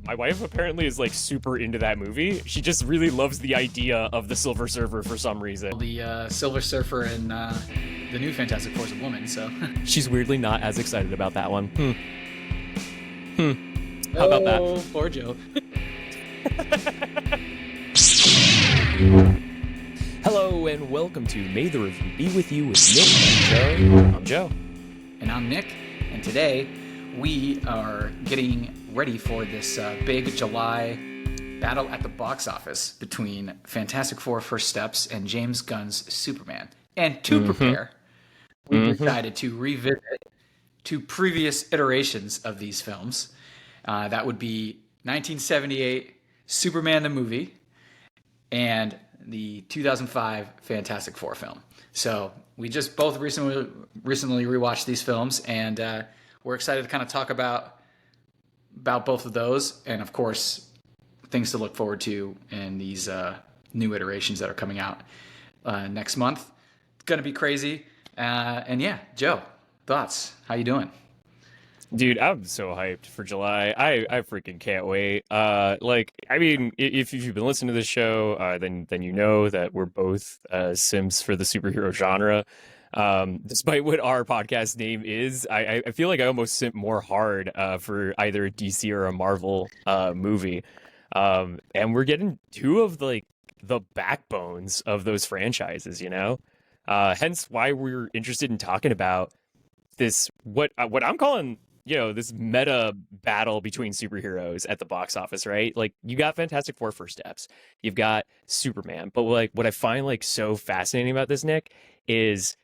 my wife apparently is like super into that movie. She just really loves the idea of the Silver Surfer for some reason. The Silver Surfer and the new Fantastic Four is a woman, so. She's weirdly not as excited about that one. How about that? Oh, poor Joe. Hello and welcome to May the Review Be With You with Nick and Joe. I'm Joe. And I'm Nick, and today we are getting ready for this big July battle at the box office between Fantastic Four First Steps and James Gunn's Superman. And to prepare, we decided to revisit two previous iterations of these films. That would be 1978 Superman the movie and the 2005 Fantastic Four film. So we just both recently rewatched these films, and we're excited to kind of talk about both of those, and of course things to look forward to in these new iterations that are coming out next month. It's gonna be crazy. And yeah, Joe, thoughts? How you doing? Dude, I'm so hyped for July. I freaking can't wait. If you've been listening to this show, then you know that we're both simps for the superhero genre. Despite what our podcast name is, I feel like I almost simp more hard for either a DC or a Marvel movie. And we're getting two of like the backbones of those franchises, you know? Hence why we're interested in talking about this what I'm calling, you know, this meta battle between superheroes at the box office, right? Like, you got Fantastic Four First Steps, you've got Superman, but like what I find like so fascinating about this, Nick, is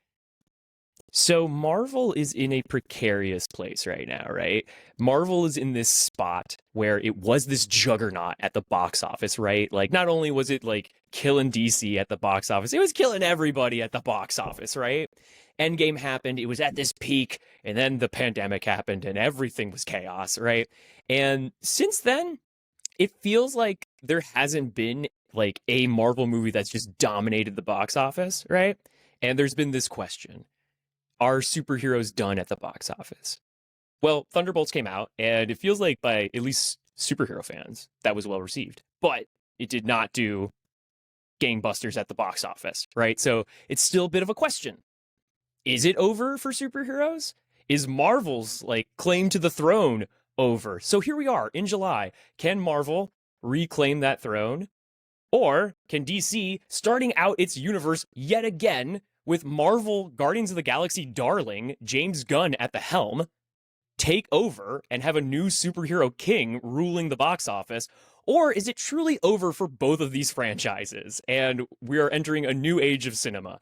so Marvel is in a precarious place right now, right? Marvel is in this spot where it was this juggernaut at the box office, right? Like, not only was it like killing DC at the box office, it was killing everybody at the box office, right? Endgame happened, it was at this peak, and then the pandemic happened and everything was chaos, right? And since then, it feels like there hasn't been like a Marvel movie that's just dominated the box office, right? And there's been this question: are superheroes done at the box office? Well, Thunderbolts came out, and it feels like by at least superhero fans, that was well received. But it did not do gangbusters at the box office, right? So it's still a bit of a question. Is it over for superheroes? Is Marvel's like claim to the throne over? So here we are in July. Can Marvel reclaim that throne? Or can DC, starting out its universe yet again with Marvel Guardians of the Galaxy darling James Gunn at the helm, take over and have a new superhero king ruling the box office? Or is it truly over for both of these franchises and we are entering a new age of cinema?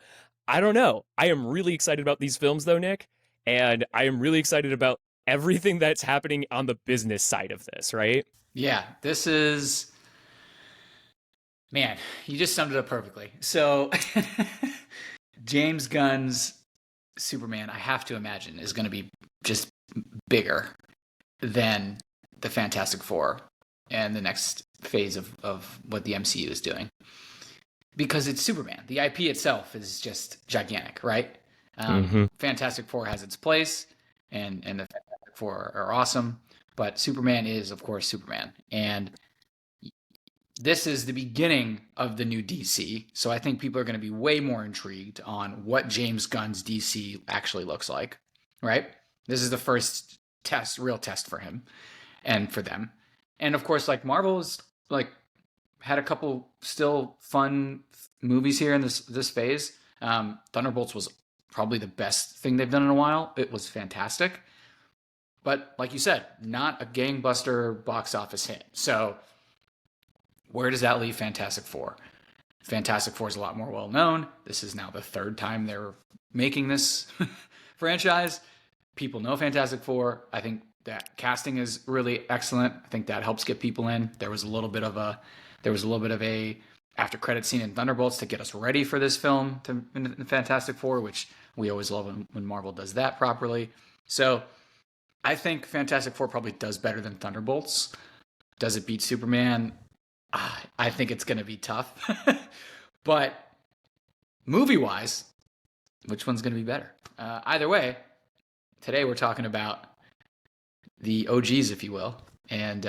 I don't know. I am really excited about these films though, Nick, and I am really excited about everything that's happening on the business side of this, right? Yeah, this is... Man, you just summed it up perfectly. So, James Gunn's Superman, I have to imagine, is going to be just bigger than the Fantastic Four and the next phase of what the MCU is doing. Because it's Superman. The IP itself is just gigantic, right? Fantastic Four has its place, and the Fantastic Four are awesome, but Superman is, of course, Superman. And this is the beginning of the new DC, so I think people are going to be way more intrigued on what James Gunn's DC actually looks like, right? This is the first real test for him and for them. And of course, like, Marvel's like had a couple still fun movies here in this phase. Thunderbolts was probably the best thing they've done in a while. It was fantastic. But like you said, not a gangbuster box office hit. So where does that leave Fantastic Four? Fantastic Four is a lot more well known. This is now the third time they're making this franchise. People know Fantastic Four. I think that casting is really excellent. I think that helps get people in. There was a little bit of a after credit scene in Thunderbolts to get us ready for this film in Fantastic Four, which we always love when Marvel does that properly. So I think Fantastic Four probably does better than Thunderbolts. Does it beat Superman? I think it's going to be tough. But movie-wise, which one's going to be better? Either way, today we're talking about the OGs, if you will. And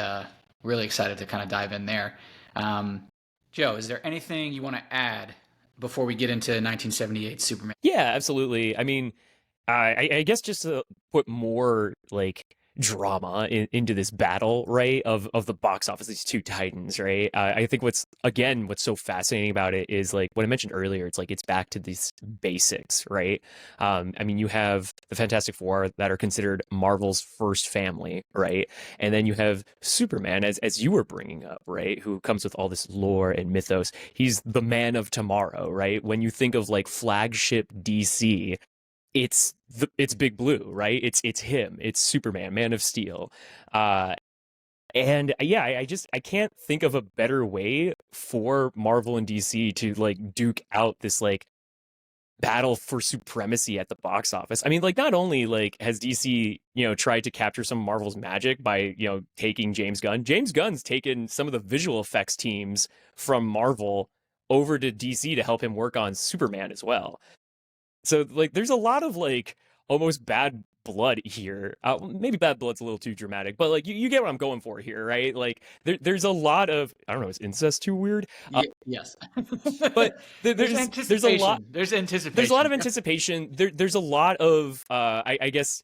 really excited to kind of dive in there. Um, Joe, is there anything you want to add before we get into 1978 Superman? Yeah, absolutely. I mean, I guess just to put more like drama into this battle, right? Of the box office, these two titans, right? I think what's so fascinating about it is like what I mentioned earlier. It's like it's back to these basics, right? I mean, you have the Fantastic Four that are considered Marvel's first family, right? And then you have Superman, as you were bringing up, right? Who comes with all this lore and mythos. He's the man of tomorrow, right? When you think of like flagship DC, it's Big Blue, right? It's him. It's Superman, Man of Steel. And yeah, I can't think of a better way for Marvel and DC to like duke out this like battle for supremacy at the box office. I mean, like not only like has DC, tried to capture some of Marvel's magic by, taking James Gunn. James Gunn's taken some of the visual effects teams from Marvel over to DC to help him work on Superman as well. So like there's a lot of like almost bad blood here. Maybe bad blood's a little too dramatic, but like you get what I'm going for here, right? Like there's a lot of, I don't know, is incest too weird? Yes. But There's there's a lot anticipation. There's anticipation. there's a lot of anticipation. There's a lot of I guess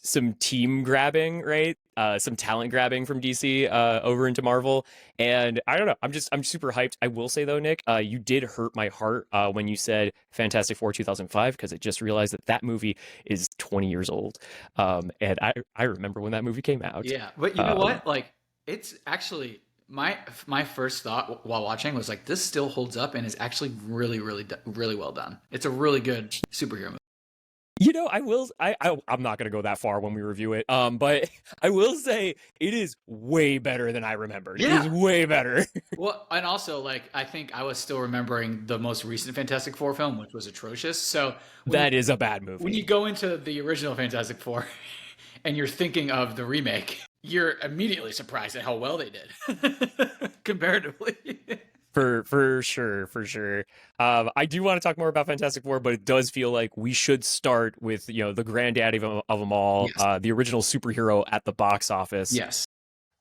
some team grabbing, right? Some talent grabbing from DC over into Marvel, and I don't know. I'm super hyped. I will say though, Nick, you did hurt my heart when you said Fantastic Four 2005 because I just realized that movie is 20 years old, and I remember when that movie came out. Yeah, but you know what? Like, it's actually my first thought while watching was like, this still holds up and is actually really, really, really well done. It's a really good superhero movie. I'm not gonna go that far when we review it. But I will say it is way better than I remembered. Yeah. It is way better. Well, and also like I think I was still remembering the most recent Fantastic Four film, which was atrocious. So That is a bad movie. when you go into the original Fantastic Four and you're thinking of the remake, you're immediately surprised at how well they did comparatively. For sure. I do want to talk more about Fantastic Four, but it does feel like we should start with the granddaddy of them all, Yes. the original superhero at the box office. Yes.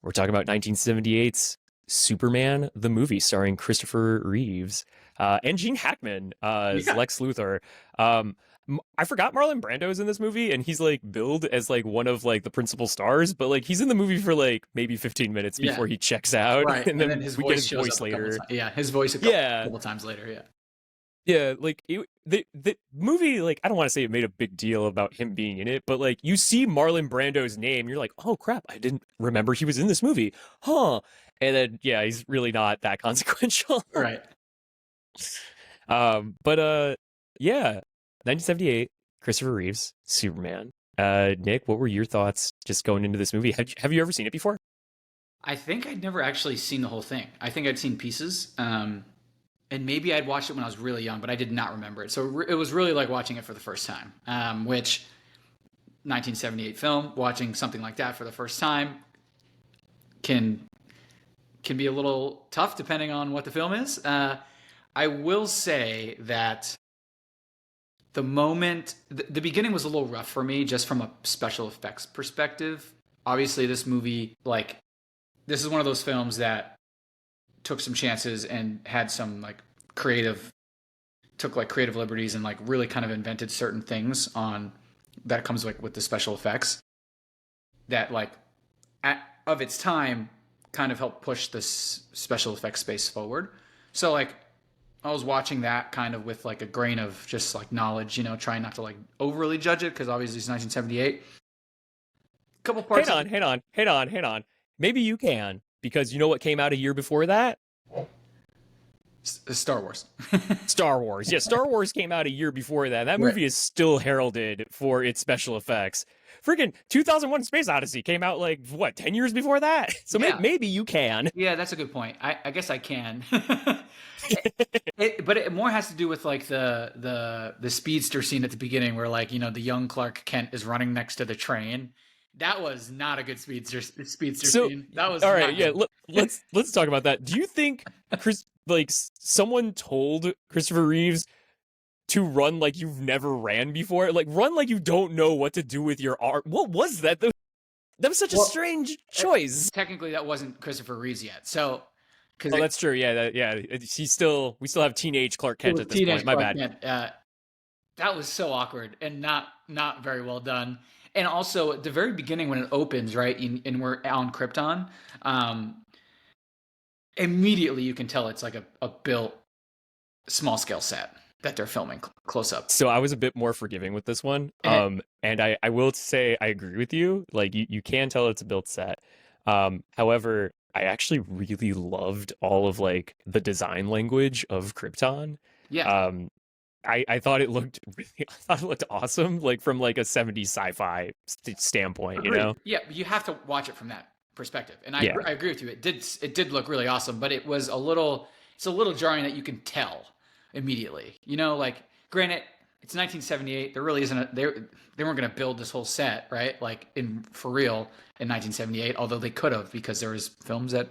We're talking about 1978's Superman, the movie starring Christopher Reeves and Gene Hackman as Lex Luthor. I forgot Marlon Brando's in this movie, and he's like billed as like one of like the principal stars, but like he's in the movie for like maybe 15 minutes before he checks out, Right. and then his we voice get his shows voice up a couple later. Yeah, his voice a couple times later. Yeah. Yeah, like the movie, like I don't want to say it made a big deal about him being in it, but like you see Marlon Brando's name, you're like, oh crap, I didn't remember he was in this movie, huh? And then yeah, he's really not that consequential, Right. But yeah, 1978, Christopher Reeves, Superman. Nick, what were your thoughts just going into this movie? Have you ever seen it before? I think I'd never actually seen the whole thing. I think I'd seen pieces. And maybe I'd watched it when I was really young, but I did not remember it. So it was really like watching it for the first time, which 1978 film, watching something like that for the first time can be a little tough depending on what the film is. I will say that the beginning was a little rough for me just from a special effects perspective. Obviously, this movie, like, this is one of those films that took some chances and had some like creative liberties and like really kind of invented certain things on that comes like with the special effects that like of its time kind of helped push this special effects space forward. So like I was watching that kind of with like a grain of just like knowledge, trying not to like overly judge it because obviously it's 1978. Couple parts. Hang on. Maybe you can, because you know what came out a year before that? Star Wars. Star Wars. Yeah, Star Wars came out a year before that. That movie is still heralded for its special effects. Freaking 2001 Space Odyssey came out like, what, 10 years before that? So maybe you can. Yeah, that's a good point. I guess I can. But it more has to do with like the speedster scene at the beginning where like, the young Clark Kent is running next to the train. That was not a good speedster scene. That was all right. Yeah, let's talk about that. Do you think someone told Christopher Reeves to run like you've never ran before? Like run like you don't know what to do with your arm. What was that? That was such a Well, strange choice. technically that wasn't Christopher Reeves yet. So because Oh, it, that's true. Yeah, we still have teenage Clark it Kent was at this point. teenage My Clark bad. Kent, that was so awkward and not very well done. And also at the very beginning when it opens, right, and we're on Krypton, um, immediately you can tell it's like a built small scale set that they're filming close up. So I was a bit more forgiving with this one. And it, And I will say I agree with you. Like you can tell it's a built set. However, I actually really loved all of like the design language of Krypton. yeah, Um, I thought it looked really, I thought it looked awesome, like from like a 70s sci-fi standpoint, you agreed. know? Yeah, you have to watch it from that perspective. And Yeah. I agree with you. It did look really awesome, but it was a little it's a little jarring that you can tell immediately. You know, like granted, it's 1978. There really isn't they weren't going to build this whole set, right? Like in for real in 1978, although they could have because there was films that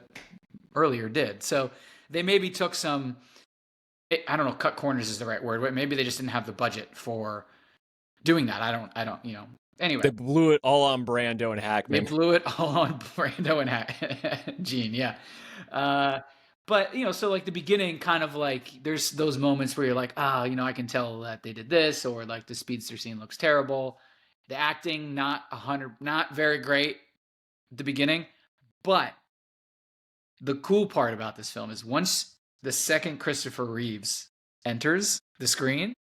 earlier did. So they maybe took some I don't know, cut corners is the right word. Maybe they just didn't have the budget for doing that. I don't. Anyway, They blew it all on Brando and they Hackman. blew it all on Brando and Gene, yeah. Uh, but so like the beginning, kind of like there's those moments where you're like, I can tell that they did this, or like the speedster scene looks terrible. The acting not very great at the beginning, but the cool part about this film is once the second Christopher Reeves enters the screen,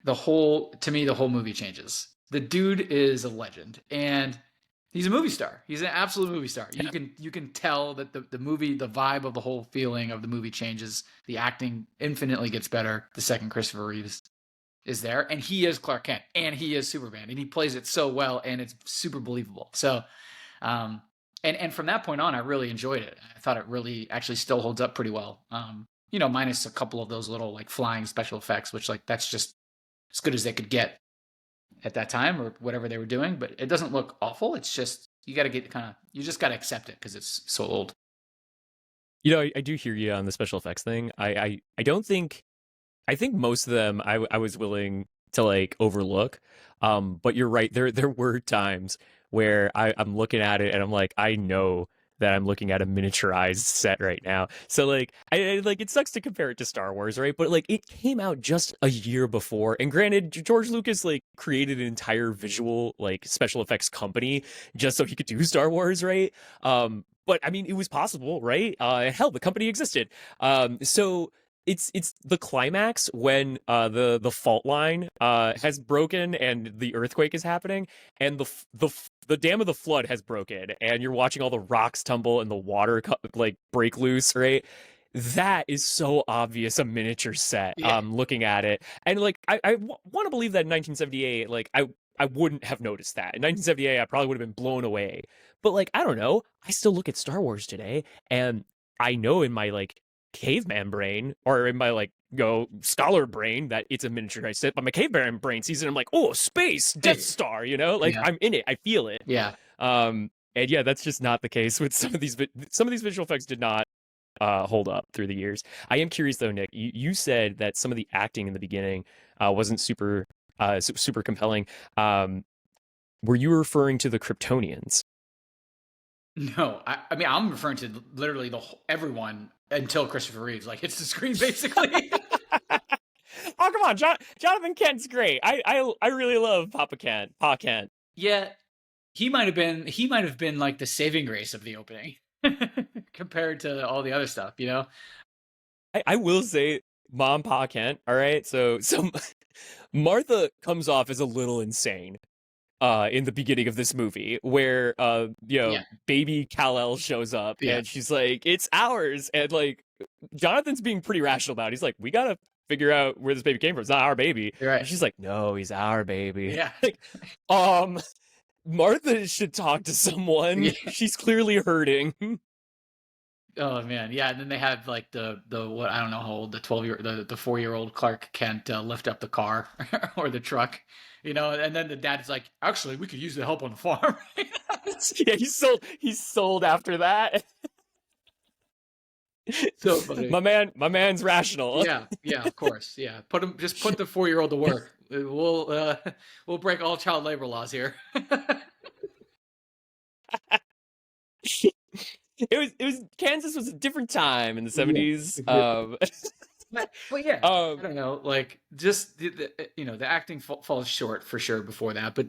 to me the whole movie changes. The dude is a legend, and he's a movie star. He's an absolute movie star. Yeah. You can tell that the movie, the vibe of the whole feeling of the movie changes. The acting infinitely gets better the second Christopher Reeves is there, and he is Clark Kent, and he is Superman, and he plays it so well, and it's super believable. So, um, and from that point on, I really enjoyed it. I thought it really actually still holds up pretty well. Minus a couple of those little like flying special effects, which like that's just as good as they could get at that time or whatever they were doing, but it doesn't look awful. It's just you got to you just got to accept it because it's so old. You know, I do hear you on the special effects thing. I don't think I think most of them I was willing to like overlook. But you're right. There were times where I'm looking at it and I'm like, I know that I'm looking at a miniaturized set right now. So like I like it sucks to compare it to Star Wars, right? But like it came out just a year before. And granted, George Lucas like created an entire visual like special effects company just so he could do Star Wars, right? But I mean, it was possible, right? Hell, the company existed. So it's the climax when the fault line has broken and the earthquake is happening and the dam of the flood has broken and you're watching all the rocks tumble and the water like break loose, right? That is so obvious a miniature set. Yeah, Looking at it and like I want to believe that in 1978 like I wouldn't have noticed that. In 1978, I probably would have been blown away. But like, I don't know. I still look at Star Wars today and I know in my like caveman brain or in my like scholar brain that it's a miniaturized set, but my caveman brain sees it and I'm like, oh, space, Death Star, like yeah, I'm in it, I feel it. yeah. And yeah, that's just not the case with some of these visual effects did not hold up through the years. I am curious though, Nick, you said that some of the acting in the beginning wasn't super compelling. Were you referring to the Kryptonians? No, I mean I'm referring to literally everyone until Christopher Reeves like hits the screen basically. Oh come on, Jonathan Kent's great. I really love Papa Kent, Pa Kent. Yeah, he might have been like the saving grace of the opening compared to all the other stuff. I will say, Mom, Pa Kent. All right, so Martha comes off as a little insane in the beginning of this movie where Yeah, baby Kal-El shows up yeah, and she's like, it's ours, and like Jonathan's being pretty rational about it. He's like, we gotta figure out where this baby came from. It's not our baby. you're right. And she's like, no, he's our baby. Yeah, Like, Martha should talk to someone. yeah. She's clearly hurting. Oh man, yeah. And then they have like the what I don't know how old the the 4-year-old Clark Kent lift up the car or the truck, and then the dad's like, actually, we could use the help on the farm. Yeah, he's sold after that. So funny. My man's rational. Yeah, yeah, of course. Yeah, just put the 4-year-old to work. We'll break all child labor laws here. It was Kansas was a different time in the Yeah. 70s. But yeah, I Um, don't know. Like just the acting falls short for sure before that. But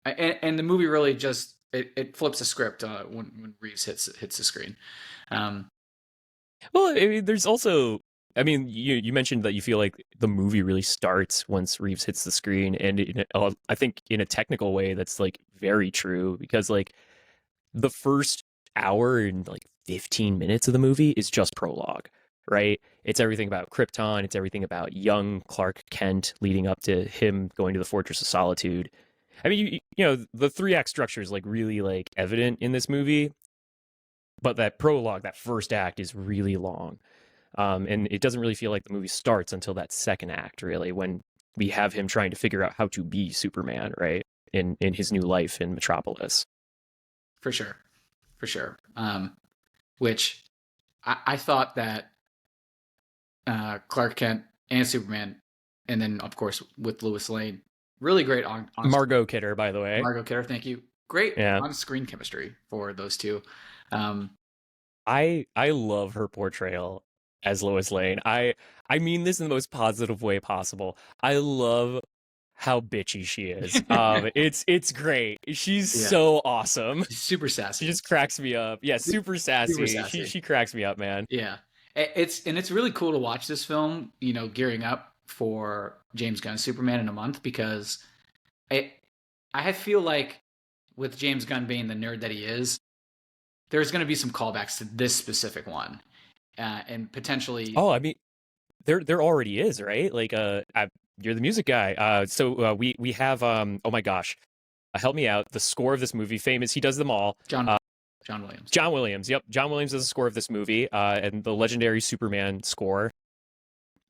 and the movie really just it flips a script when Reeves hits the screen. Um, well, I mean, there's also, I mean, you mentioned that you feel like the movie really starts once Reeves hits the screen, and I think in a technical way that's like very true because like the first hour and like 15 minutes of the movie is just prologue, right? It's everything about Krypton, it's everything about young Clark Kent leading up to him going to the Fortress of Solitude. I mean, the three act structure is like really like evident in this movie, but that prologue, that first act is really long. And it doesn't really feel like the movie starts until that second act, really, when we have him trying to figure out how to be Superman, right? In his new life in Metropolis. for sure, for sure. Which I thought that Clark Kent and Superman, and then of course with Lois Lane, really great on Margot Kidder, by the way. Margot Kidder. Thank you. Great Yeah. on screen chemistry for those two. Um, I love her portrayal as Lois Lane. I mean this in the most positive way possible. I love how bitchy she is. It's great. She's yeah, so awesome. she's super She sassy. just cracks me up. Yeah, super Super sassy. She sassy. she cracks me up, man. Yeah, it's really cool to watch this film. Gearing up for James Gunn's Superman in a month because I I feel like with James Gunn being the nerd that he is, there's going to be some callbacks to this specific one, and potentially Oh, I mean, there already is, right? Like you're the music guy. So we have oh my gosh. Help me out. The score of this movie, famous. He does them all. John John Williams. John Williams. Yep, John Williams does the score of this movie, and the legendary Superman score.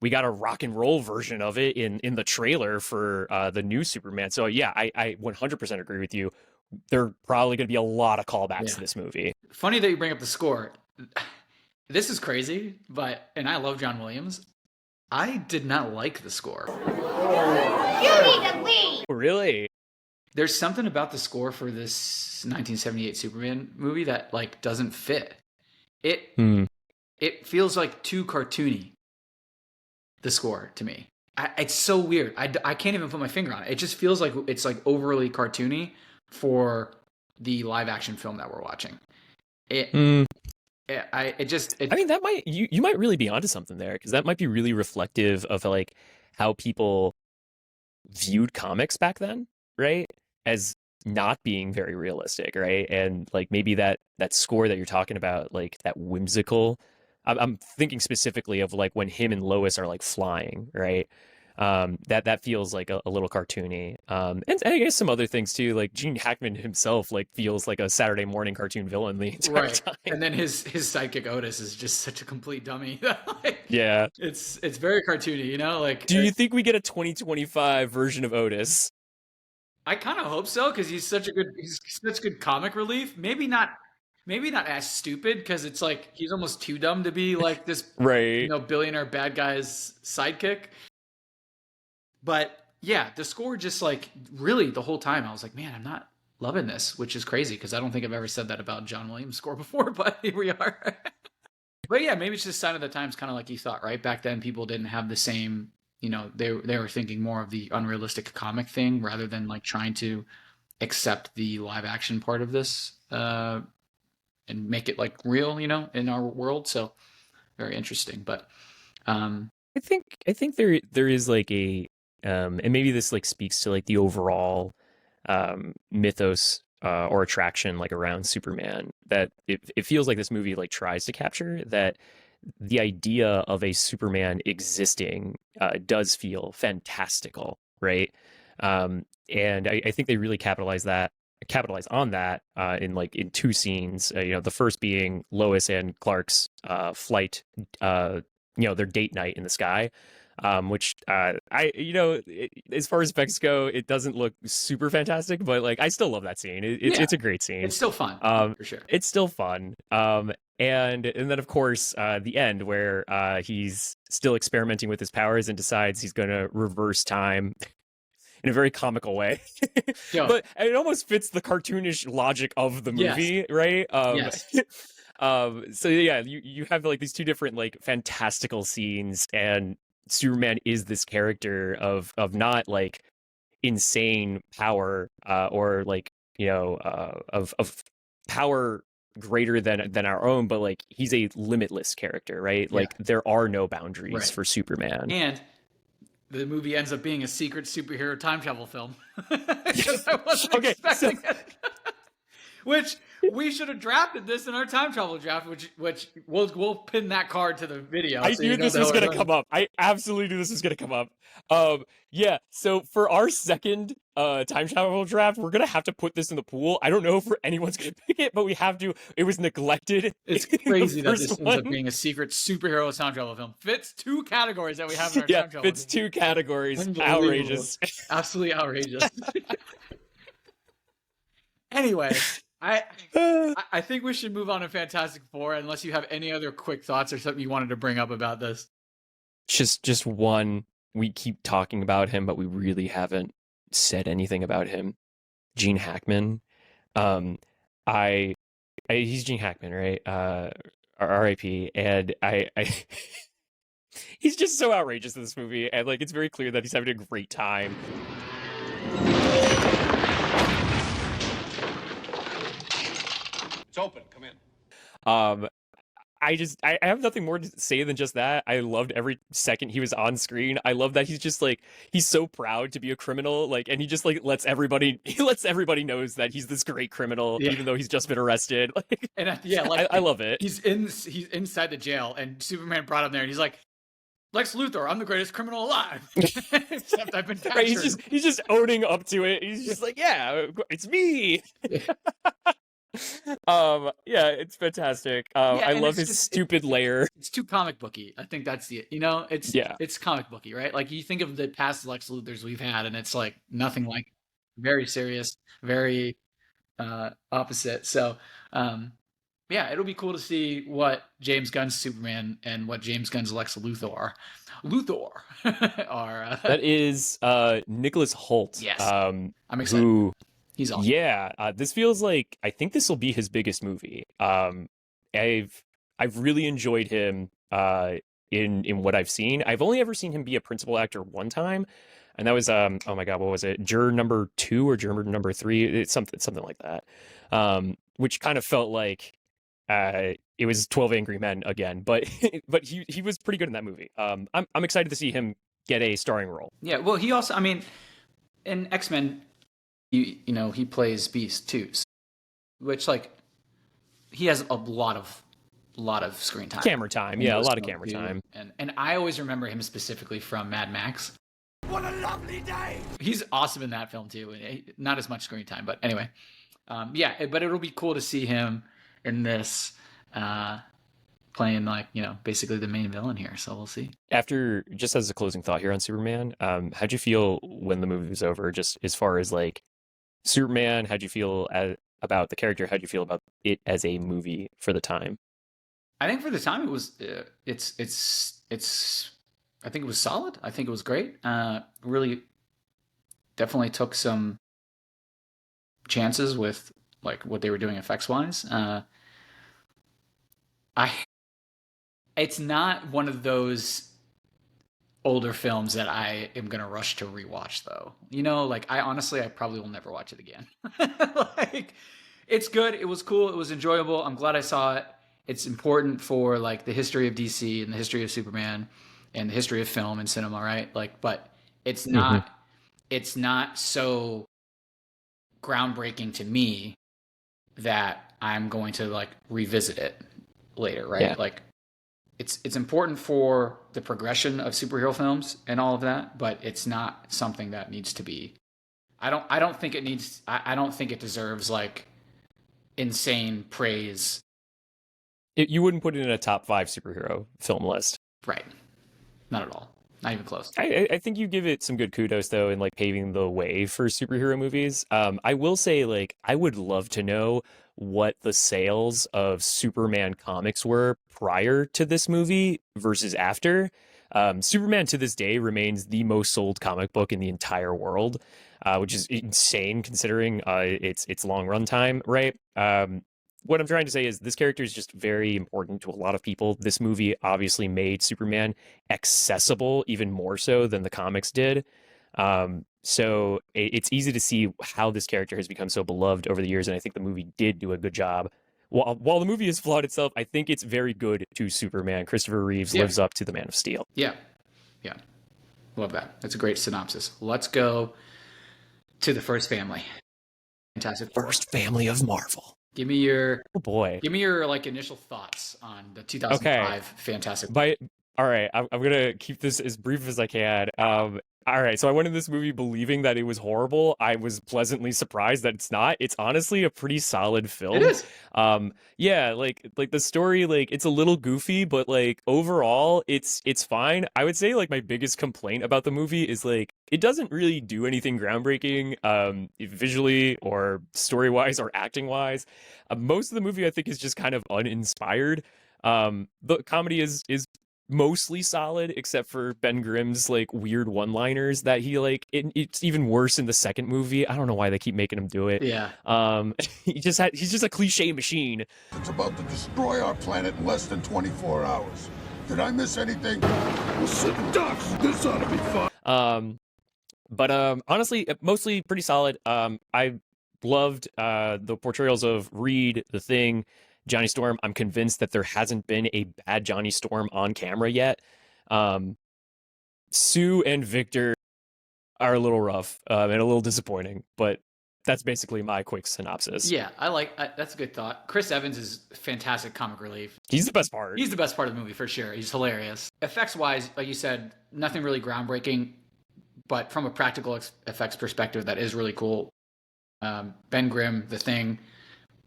We got a rock and roll version of it in the trailer for the new Superman. So yeah, I 100% agree with you. There are probably going to be a lot of callbacks Yeah. to this movie. Funny that you bring up the score. This is crazy, and I love John Williams. I did not like the score. You need to leave. Really? There's something about the score for this 1978 Superman movie that like doesn't fit. It it feels like too cartoony. The score to me, it's so weird. I can't even put my finger on it. It just feels like it's like overly cartoony for the live action film that we're watching. It I mean, that might you might really be onto something there because that might be really reflective of like how people viewed comics back then, right? As not being very realistic, right? And like maybe that score that you're talking about, like that whimsical. I'm thinking specifically of like when him and Lois are like flying, right? That feels like a little cartoony. And I guess some other things too, like Gene Hackman himself, like feels like a Saturday morning cartoon villain the entire right. time. And then his sidekick Otis is just such a complete dummy. Like, Yeah. it's very cartoony, Like, Do you think we get a 2025 version of Otis? I kind of hope so because he's such good comic relief. Maybe not as stupid because it's like he's almost too dumb to be like this Right. billionaire bad guy's sidekick. But yeah, the score just like really the whole time I was like, man, I'm not loving this, which is crazy because I don't think I've ever said that about John Williams' score before, but here we are. But yeah, maybe it's just sign of the times, kind of like you thought, right? Back then, people didn't have the same, they were thinking more of the unrealistic comic thing rather than like trying to accept the live action part of this and make it like real, in our world. So very interesting. But I think there is like a and maybe this like speaks to like the overall mythos or attraction like around Superman that it feels like this movie like tries to capture that the idea of a Superman existing does feel fantastical, right? And I think they really capitalize on that in two scenes. The first being Lois and Clark's flight, their date night in the sky. Which as far as effects go, it doesn't look super fantastic, but like I still love that scene. It's a great scene. it's still fun for sure. It's still fun. And then of course the end where he's still experimenting with his powers and decides he's going to reverse time in a very comical way. Yo. But it almost fits the cartoonish logic of the movie, right? Yes. So yeah, you have like these two different like fantastical scenes, and Superman is this character of not like insane power, or like, of power greater than our own, but like he's a limitless character, right? Yeah. Like there are no boundaries Right. for Superman. And the movie ends up being a secret superhero time travel film. Because I wasn't Okay, expecting it. Which we should have drafted this in our time travel draft, which we'll pin that card to the video. I so knew you know this the was hell gonna we're come up. I absolutely knew this was gonna come up. Yeah. So for our second time travel draft, we're gonna have to put this in the pool. I don't know if anyone's gonna pick it, but we have to. It was neglected. It's in the crazy that first this ends one. up being a secret superhero time travel film. Fits two categories that we have in our Yeah, time travel. fits two categories. Unbelievable. Outrageous. Absolutely outrageous. Anyway, I think we should move on to Fantastic Four, unless you have any other quick thoughts or something you wanted to bring up about this. Just one. We keep talking about him, but we really haven't said anything about him. Gene Hackman. He's Gene Hackman, right? R.I.P. And I he's just so outrageous in this movie, and like it's very clear that he's having a great time. It's open. Come in. I have nothing more to say than just that. I loved every second he was on screen. I love that he's just like, he's so proud to be a criminal, like, and he just like lets everybody knows that he's this great criminal, even though he's just been arrested. Like, And yeah, like I love it. He's inside the jail, and Superman brought him there, and he's like, Lex Luthor, I'm the greatest criminal alive. Except I've been captured. Right, he's just owning up to it. He's just like, yeah, it's me. Yeah, it's fantastic. I love his stupid lair. It's too comic booky. I think that's it's comic booky, right? Like you think of the past Lex Luthors we've had, and it's like nothing like very serious, very opposite. So yeah, it'll be cool to see what James Gunn's Superman and what James Gunn's Lex Luthor are. That is Nicholas Hoult. Yes, I'm excited. He's awesome. Yeah, this feels like, I think this will be his biggest movie. I've really enjoyed him in what I've seen. I've only ever seen him be a principal actor one time, and that was oh my god, what was it? Juror number 2 or Juror number 3? It's something like that. Which kind of felt like it was 12 Angry Men again, but he was pretty good in that movie. I'm excited to see him get a starring role. Yeah, well, he also, I mean, in X-Men, you know, he plays Beast too, which like he has a lot of screen time, camera time. Yeah, a lot of camera time. And I always remember him specifically from Mad Max. What a lovely day! He's awesome in that film too. Not as much screen time, but anyway, yeah. But it'll be cool to see him in this, playing like, you know, basically the main villain here. So we'll see. After, just as a closing thought here on Superman, how'd you feel when the movie was over? Just as far as like Superman, how'd you feel about the character? How'd you feel about it as a movie for the time? I think for the time it was, I think it was solid. I think it was great. Really, definitely took some chances with like what they were doing effects wise. It's not one of those older films that I am gonna rush to rewatch, though. You know, like I probably will never watch it again. Like, it's good. It was cool. It was enjoyable. I'm glad I saw it. It's important for like the history of DC and the history of Superman and the history of film and cinema, right? Like, but it's not. It's not so groundbreaking to me that I'm going to like revisit it later, right? Yeah. Like, it's important for the progression of superhero films and all of that, but it's not something that needs to be. I don't think it needs. I don't think it deserves like insane praise. You wouldn't put it in a top 5 superhero film list, Right? Not at all. Not even close. I think you give it some good kudos though in like paving the way for superhero movies. I will say, like, I would love to know what the sales of Superman comics were prior to this movie versus after. Superman to this day remains the most sold comic book in the entire world, which is insane considering its long runtime, right? What I'm trying to say is this character is just very important to a lot of people. This movie obviously made Superman accessible even more so than the comics did. So it's easy to see how this character has become so beloved over the years, and I think the movie did do a good job. While the movie is flawed itself, I think it's very good to Superman. Christopher Reeves lives up to the Man of Steel. Yeah. Love that. That's a great synopsis. Let's go to the first family. Fantastic Four. First family of Marvel. Give me your Give me your initial thoughts on the 2005 Fantastic Four. All right, I'm gonna keep this as brief as I can. All right, so I went in this movie believing that it was horrible. I was pleasantly surprised that it's not. It's honestly a pretty solid film. It is. Yeah, like the story, like it's a little goofy, but like overall, it's fine. I would say like my biggest complaint about the movie is like it doesn't really do anything groundbreaking, visually or story wise or acting wise. Most of the movie I think is just kind of uninspired. The comedy is mostly solid except for Ben Grimm's like weird one-liners that he like it's even worse in the second movie. I don't know why they keep making him do it. Yeah. He's just a cliche machine. It's about to destroy our planet in less than 24 hours. Did I miss anything? We're sitting ducks. This ought to be fun. But honestly, mostly pretty solid. I loved the portrayals of Reed, the Thing, Johnny Storm. I'm convinced that there hasn't been a bad Johnny Storm on camera yet. Sue and Victor are a little rough and a little disappointing, but that's basically my quick synopsis. Yeah, that's a good thought. Chris Evans is fantastic comic relief. He's the best part. He's the best part of the movie for sure. He's hilarious. Effects wise, like you said, nothing really groundbreaking, but from a practical effects perspective, that is really cool. Ben Grimm, the Thing,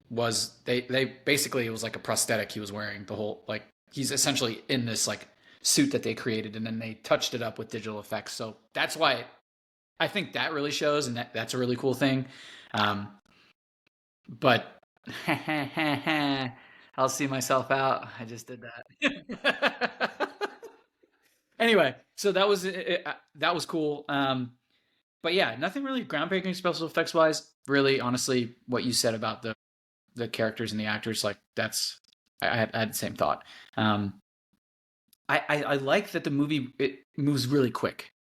they basically, it was like a prosthetic he was wearing. The whole, like, he's essentially in this like suit that they created, and then they touched it up with digital effects. So that's why I think that really shows, and that's a really cool thing. But I'll see myself out. I just did that. Anyway, so that was cool. But yeah, nothing really groundbreaking special effects wise. Really, honestly, what you said about the characters and the actors, like I had the same thought. I like that the movie, it moves really quick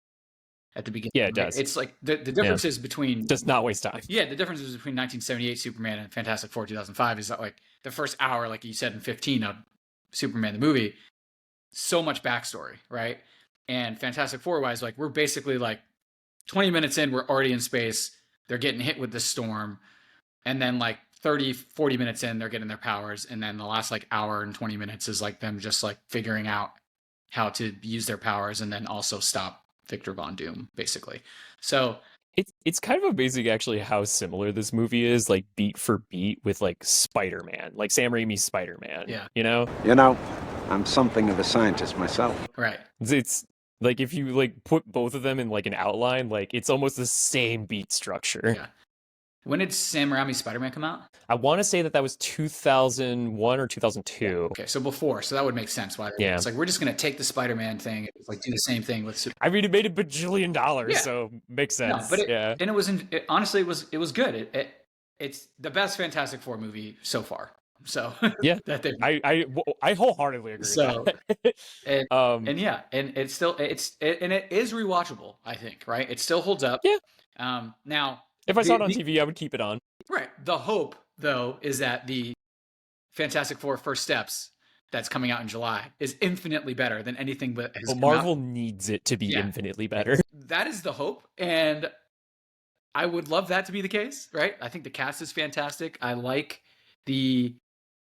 at the beginning. Yeah, it does. It's like the differences between does not waste time. Yeah, the differences between 1978 Superman and Fantastic Four 2005 is that like the first hour, like you said in 15 of Superman the movie, so much backstory, right? And Fantastic Four wise, like we're basically like 20 minutes in, we're already in space. They're getting hit with this storm. And then like 30, 40 minutes in, they're getting their powers. And then the last like hour and 20 minutes is like them just like figuring out how to use their powers and then also stop Victor Von Doom, basically. So it's kind of amazing actually how similar this movie is, like beat for beat with like Spider-Man, like Sam Raimi's Spider-Man. Yeah. You know, I'm something of a scientist myself. Right. It's like if you like put both of them in like an outline, like it's almost the same beat structure. Yeah. When did Sam Raimi's Spider-Man come out? I want to say that was 2001 or 2002. Okay, so before, so that would make sense. Why? Yeah. It's like we're just gonna take the Spider-Man thing, and like do the same thing with. I mean, it made $1 bajillion, Yeah. so makes sense. No, but yeah, and it was honestly, it was good. It's the best Fantastic Four movie so far. So yeah, that they, I wholeheartedly agree. So with that. and yeah, and it is rewatchable. I think, right? It still holds up. Yeah. Now, if I saw it on TV, I would keep it on. Right. The hope, though, is that the Fantastic Four First Steps that's coming out in July is infinitely better than anything that has come Marvel out. Needs it to be infinitely better. That is the hope, and I would love that to be the case, right? I think the cast is fantastic. I like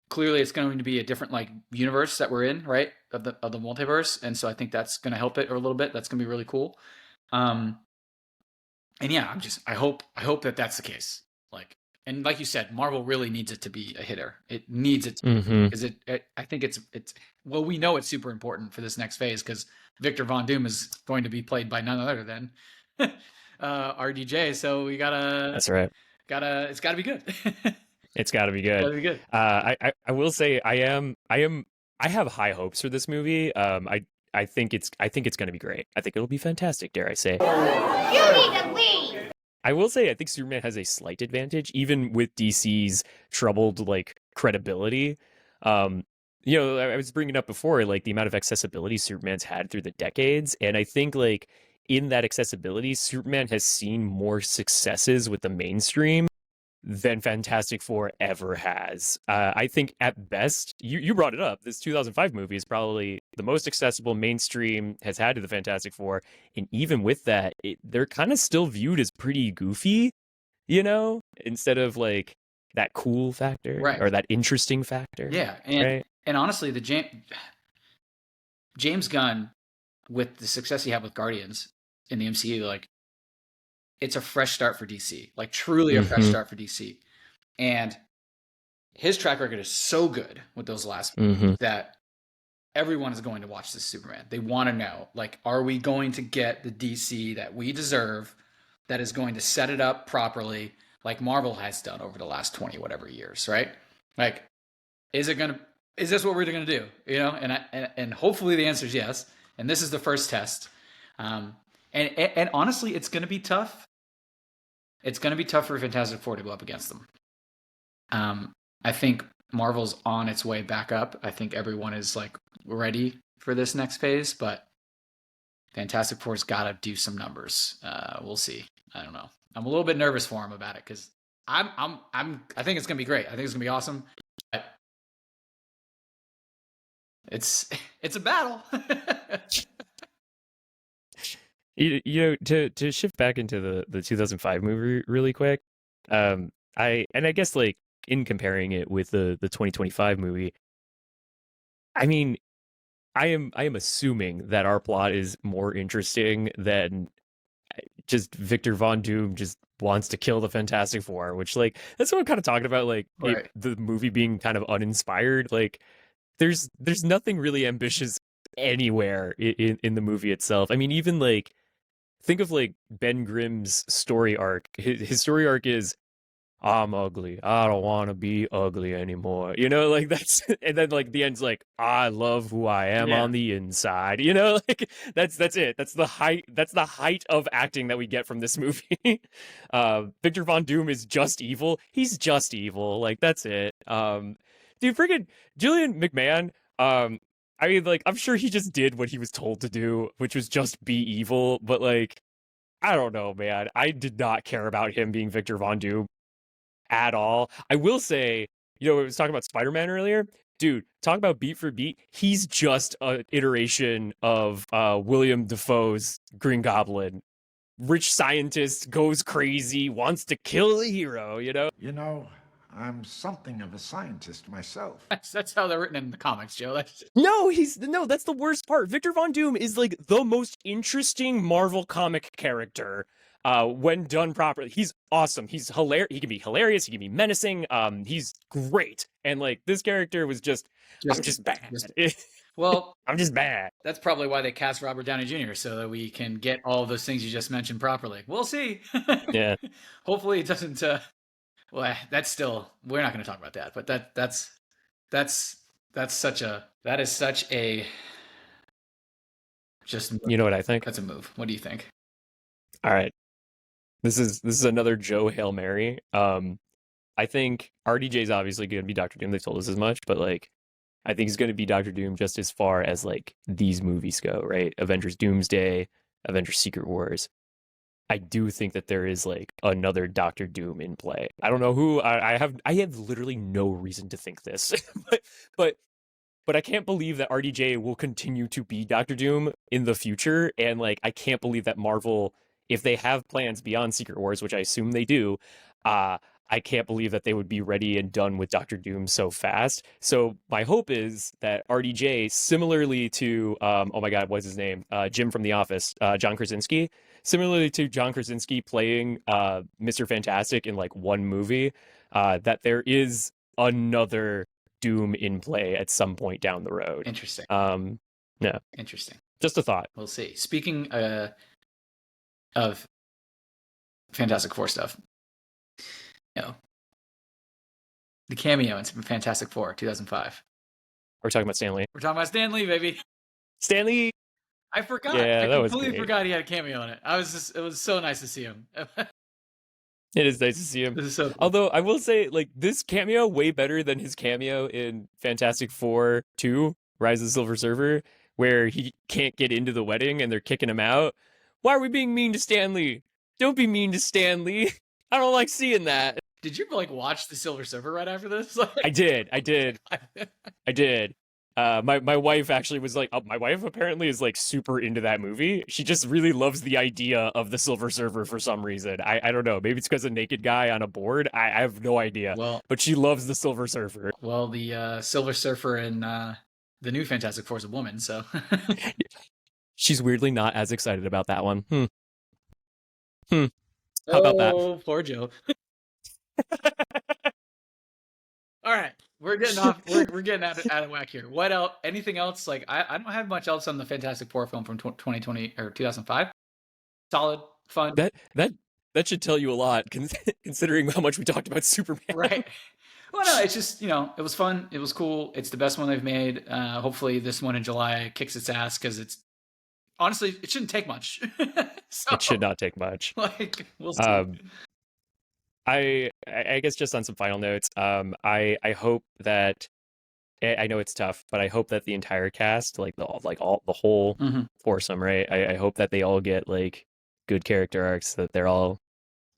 clearly it's going to be a different like universe that we're in, right? Of the multiverse, and so I think that's going to help it a little bit. That's going to be really cool. And yeah, I hope that that's the case. Like, and like you said, Marvel really needs it to be a hitter. It needs it because I think it's well, we know it's super important for this next phase because Victor Von Doom is going to be played by none other than RDJ. So we gotta. That's right. It's gotta be good. It's gotta be good. Gotta be good. I will say I have high hopes for this movie. I think it's going to be great. I think it'll be fantastic, dare I say. You need to leave. I will say I think Superman has a slight advantage, even with DC's troubled like credibility. You know, I was bringing up before like the amount of accessibility Superman's had through the decades, and I think like in that accessibility, Superman has seen more successes with the mainstream than Fantastic Four ever has. I think at best, you brought it up, this 2005 movie is probably the most accessible mainstream has had to the Fantastic Four. And even with that, they're kind of still viewed as pretty goofy, you know, instead of like that cool factor Right. or that interesting factor. Yeah. And, right? and honestly, the James Gunn, with the success he had with Guardians in the MCU, like, it's a fresh start for DC, like truly a fresh start for DC. And his track record is so good with those last that everyone is going to watch this Superman. They want to know, like, are we going to get the DC that we deserve that is going to set it up properly like Marvel has done over the last 20 whatever years, right? Like, is this what we're going to do? You know, and hopefully the answer is yes. And this is the first test. And honestly, it's going to be tough. It's going to be tough for Fantastic Four to go up against them. I think Marvel's on its way back up. I think everyone is like ready for this next phase, but Fantastic Four's got to do some numbers. We'll see. I don't know. I'm a little bit nervous for him about it because I think it's going to be great. I think it's going to be awesome. But it's a battle. You know, to shift back into the 2005 movie really quick, I guess like in comparing it with the 2025 movie, I mean, I am assuming that our plot is more interesting than just Victor Von Doom just wants to kill the Fantastic Four, which like that's what I'm kind of talking about, like Right. the movie being kind of uninspired. Like there's nothing really ambitious anywhere in the movie itself. I mean, even like think of like Ben Grimm's story arc. His story arc is I'm ugly. I don't want to be ugly anymore. You know, like that's and then like the end's like I love who I am on the inside. You know, like that's it. That's the height of acting that we get from this movie. Victor Von Doom is just evil. He's just evil. Like that's it. Dude, freaking Julian McMahon. I mean, like I'm sure he just did what he was told to do, which was just be evil. But like, I don't know, man. I did not care about him being Victor Von Doom at all. I will say, you know, we was talking about Spider-Man earlier. Dude, talk about beat for beat. He's just an iteration of William Dafoe's Green Goblin. Rich scientist, goes crazy, wants to kill the hero, you know? You know, I'm something of a scientist myself. That's how they're written in the comics, Joe. No, that's the worst part. Victor Von Doom is like the most interesting Marvel comic character when done properly. He's awesome. He's hilarious. He can be hilarious. He can be menacing. He's great. And like this character was I'm just bad. Well, I'm just bad. That's probably why they cast Robert Downey Jr. so that we can get all of those things you just mentioned properly. We'll see. Yeah. Hopefully it doesn't. Well, that's still. We're not going to talk about that. But that is such a. Just you know what I think? That's a move. What do you think? All right. This is another Joe Hail Mary. I think RDJ is obviously going to be Doctor Doom. They told us as much, but like, I think he's going to be Doctor Doom just as far as like these movies go, right? Avengers Doomsday, Avengers Secret Wars. I do think that there is like another Doctor Doom in play. I don't know who. I have literally no reason to think this, but I can't believe that RDJ will continue to be Doctor Doom in the future, and like I can't believe that Marvel, if they have plans beyond Secret Wars, which I assume they do, I can't believe that they would be ready and done with Doctor Doom so fast. So my hope is that RDJ, similarly to, oh my God, what's his name? Jim from The Office, John Krasinski. Similarly to John Krasinski playing Mr. Fantastic in like one movie, that there is another Doom in play at some point down the road. Interesting. Yeah. Interesting. Just a thought. We'll see. Speaking of Fantastic Four stuff, you know, the cameo in Fantastic Four 2005. We're talking about Stan Lee. We're talking about Stan Lee, baby. Stan Lee I forgot. Yeah, I that was completely great. forgot he had a cameo in it. It was so nice to see him. It is nice to see him. This is so cool. Although I will say, like, this cameo way better than his cameo in Fantastic Four 2, Rise of the Silver Surfer, where he can't get into the wedding and they're kicking him out. Why are we being mean to Stanley? Don't be mean to Stanley. I don't like seeing that. Did you like watch the Silver Surfer right after this? Like, I did. My wife actually was like, my wife apparently is like super into that movie. She just really loves the idea of the Silver Surfer for some reason. I don't know. Maybe it's because a naked guy on a board. I have no idea. Well, but she loves the Silver Surfer. Well, the Silver Surfer in the new Fantastic Four is a woman, so. She's weirdly not as excited about that one. How about that? Oh, poor Joe. All right, we're getting off. We're getting out of whack here. What else? Anything else? Like I don't have much else on the Fantastic Four film from 2020 or 2005. Solid, fun. That should tell you a lot, considering how much we talked about Superman. Right. Well, no, it's just, it was fun. It was cool. It's the best one they've made. Hopefully, this one in July kicks its ass because it's honestly it shouldn't take much. So, it should not take much. Like we'll see. I guess just on some final notes, I hope that I know it's tough, but I hope that the entire cast, the whole foursome, right? I hope that they all get like good character arcs, that they're all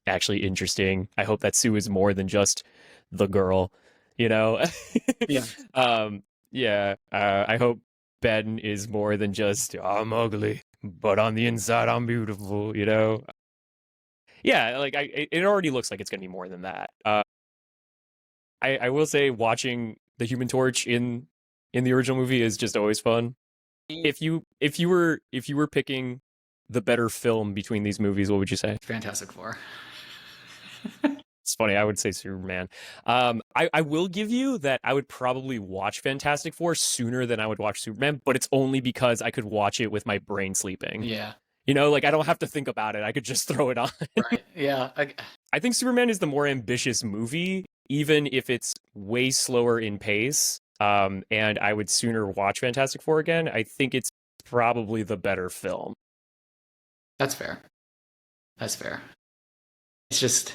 actually interesting. I hope that Sue is more than just the girl, Yeah. I hope Ben is more than just I'm ugly, but on the inside I'm beautiful, Yeah, like it already looks like it's gonna be more than that. I will say watching the Human Torch in the original movie is just always fun. If you were picking the better film between these movies, what would you say? Fantastic Four. It's funny, I would say Superman. I will give you that I would probably watch Fantastic Four sooner than I would watch Superman, but it's only because I could watch it with my brain sleeping. Yeah. Like I don't have to think about it. I could just throw it on. Right. Yeah. I think Superman is the more ambitious movie, even if it's way slower in pace. And I would sooner watch Fantastic Four again. I think it's probably the better film. That's fair. It's just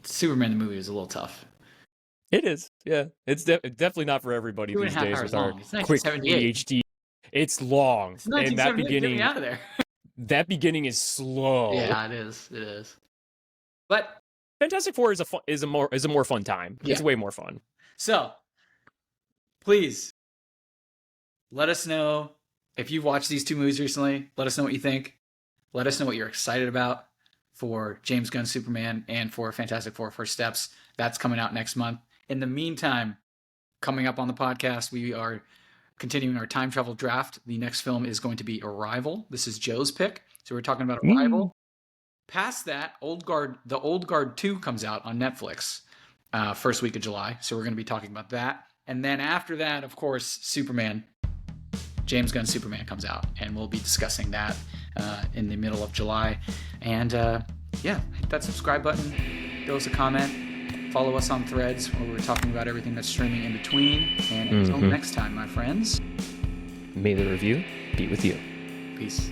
Superman the movie was a little tough. It is, yeah. It's definitely not for everybody these days with our quick ADHD. It's long, and that beginning. Get me out of there. That beginning is slow. Yeah, it is. But Fantastic Four is a more fun time. Yeah. It's way more fun. So, please let us know if you've watched these two movies recently. Let us know what you think. Let us know what you're excited about for James Gunn's Superman and for Fantastic Four First Steps. That's coming out next month. In the meantime, coming up on the podcast, we are continuing our time travel draft. The next film is going to be Arrival. This is Joe's pick. So we're talking about Arrival. Past that, The Old Guard 2 comes out on Netflix first week of July. So we're going to be talking about that. And then after that, of course, Superman. James Gunn's Superman comes out. And we'll be discussing that in the middle of July. And hit that subscribe button. Throw us a comment. Follow us on Threads where we're talking about everything that's streaming in between. And until next time, my friends. May the review be with you. Peace.